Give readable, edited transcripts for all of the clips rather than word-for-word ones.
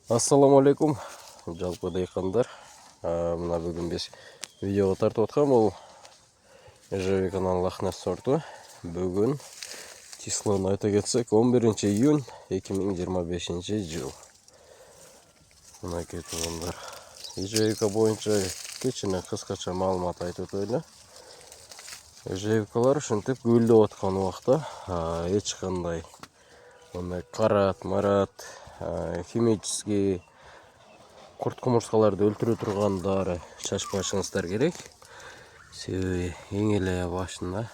Ассаламу алейкум, жалпы дейқандар. Мына бүгін біз видеоға тартып отқан бұл ежевиканың Лохнесс сорты. Бүгін числоны айта кетсек 11 июнь 2025 жыл. Мына кетуғандар. Ежевика бойынша кечіне қысқаша маалымат айтып өтөйлі. Ежевикалар ушинтип гүлдөп аткан убакта эч кандай карат, марат, химический курт кумурскаларды өлтүрө турган дары чачпашыңыздар керек. Себеби эң эле башында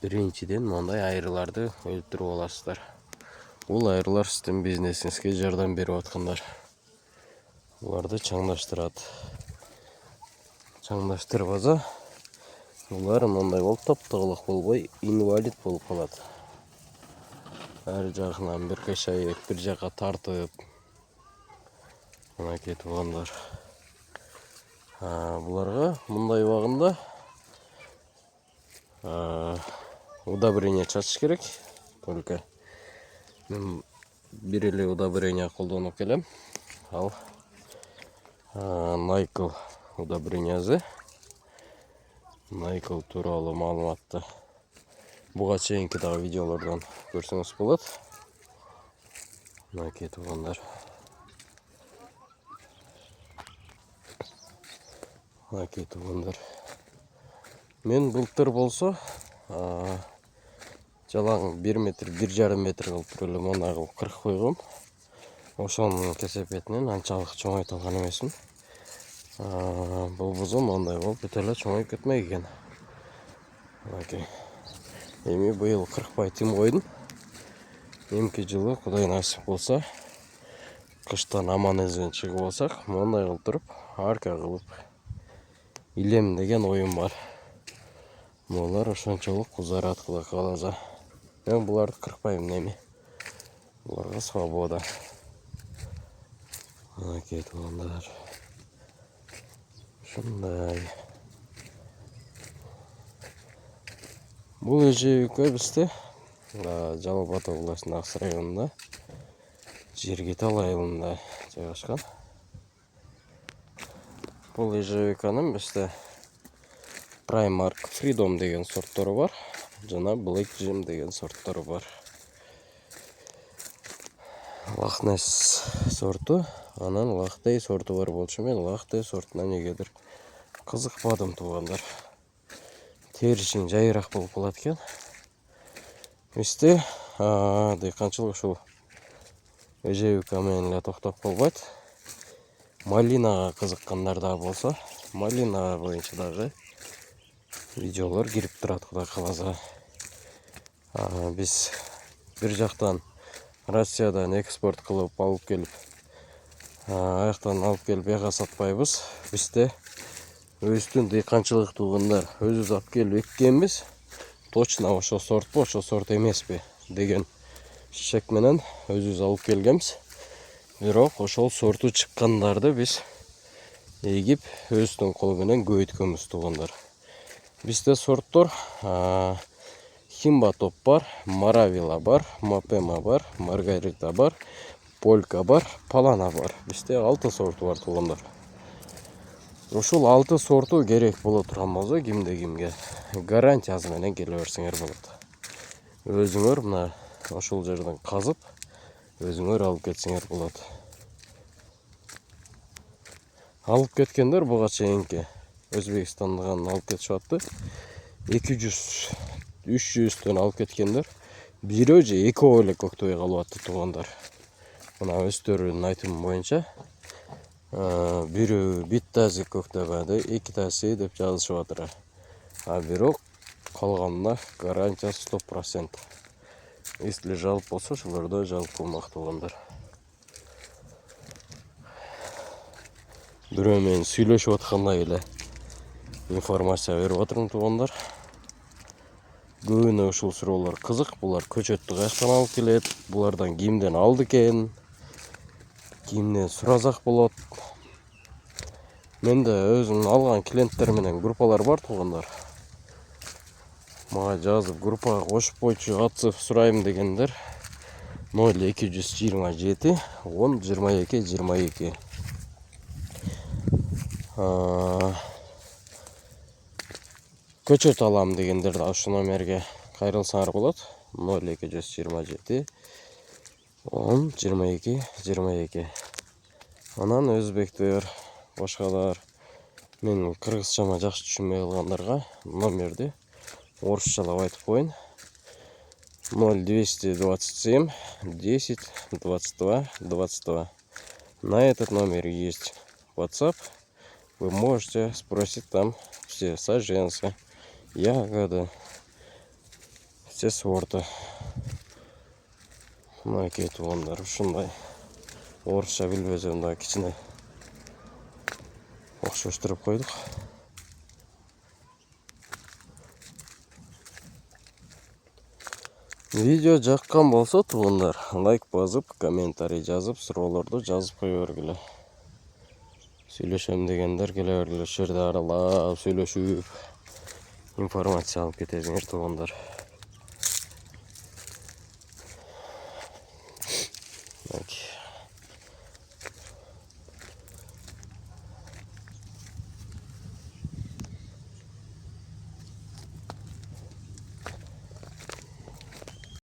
биринчиден мындай айрыларды өлтүрүп аласыздар. Бул айрылар сиздин бизнесиңизге жардам берип аткандар. Буларды чаңдаштырат. Чаңдаштырбаса булар мындай болуп таптыгылык болбой, инвалид болуп калат. Ар жагынан бир кышайып, бир жакка тартып. Мына кетип алгандар. Буларга мындай убагында удобрение чачыш керек. Только мен бир эле удобрение колдонуп келем. Ал Найкл удобрениясы. Найкл тууралуу маалыматты буга чейинки дагы видеолордон көрсөңүз болот. Мына кетип алгандар. Мына кетип алгандар. Мен былтыр болсо жалаң 1 метр, 1,5 метр кылып туруп эле мына кылып кырк койгом. Ошонун кесепетинен анчалык чоңойто алган эмесмин. Болбосо мындай болуп бүт эле чоңоюп кетмек экен. Эми быйыл кыркпай тим койдум. Эмки жылы Кудай насип болса, кыштан аман эсен чыгып алсак, мындай кылып туруп, арка кылып илем деген оюм бар. Булар ошончолук узараткыла каласа. Мен буларды кыркпайм эми. Буларга свобода. Мына кетип алгандар. Ушундай. Бул ежевика бизде Жалал Абад областынын Аксы районунда Жергетал айылында жайгашкан. Бул ежевиканын бизде Primark Freedom деген сорттору бар, жана Black Jam деген сорттору бар. Лохнесс сорту, анан Лахтей сорту бар болчу. Мен Лахтей сортуна негедир кызыкпадым туугандар. Теришиң жайыраак болуп калат экен. Бизде дыйканчылык ушул ежевика менен эле токтоп калбайт. Малинага кызыккандар да болсо, малина боюнча дагы видеолор кирип турат, Кудай кааласа. Биз бир жактан Россиядан экспорт кылып алып келип, аяктан алып келип яга сатпайбыз. Бизде өзүбүздүн дыйканчылык туугандар өзүбүз алып келип эккенбиз. Точно ошо сортпу, ошо сорт эмеспи деген шек менен өзүбүз алып келгенбиз. Бирок ошол сорту чыккандарды биз эгип өзүбүздүн кол менен көбөйткөнбүз туугандар. Бизде сорттор Химба топ бар, Маравила бар, Мапема бар, Маргарита бар, Полька бар, Палана бар. Бизде 6 сорту бар туугандар. Ушул 6 сорту керек боло турган болсо, кимге гарантиясы менен келе берсеңер болот. Өзүңөр мына ошол жерден казып, өзүңөр алып кетсеңер болот. Алып кеткендер буга чейинки Өзбекстандан алып кетип атты. 200-300төн алып кеткендер. Бирөө же экөө эле көктөбөй калып атты туугандар. Мына өздөрүнүн айтымы боюнча, бирөө биттаси көктөбөдү, экитаси деп жазышып атыр. Бирок калганына гарантия 100%. Если жалп болсо, ошолордо жалп кылмак туугандар. Бирөө менен сүйлөшүп аткандай эле информация берип атырмын туугандар. Көбүнө ушул суроолор кызык. Булар көчөттү каяктан алып келет, булардан кимден алды экен, кимден суразак болот. Менде өзүм алган клиенттер менен группалар бар туугандар. Мага жазып группага кошуп койчу, атсып сурайм дегендер 0227 10 22 22. Көчөт алам дегендер ошол номерге кайрылсаңар болот. 0227 10 22 22. Анан өзбектер, башкалар мен кыргызчама жакшы түшүнбөй калгандарга номерди орусчалап айтып коеюн. 0227 10 22 22. На этот номер есть WhatsApp. Вы можете спросить там все саженцы, ягоды, все сорты. Мынакей туугандар ушундай. Орусча билбесем да кичине окшоштуруп койдук. Видео жаккан болсо туугандар, лайк басып, комментарий жазып, суроолорду жазып кое бергиле. Сүйлөшөм дегендер келе бергиле, ушул жерде аралап сүйлөшүп информация алып кетесиңер туугандар.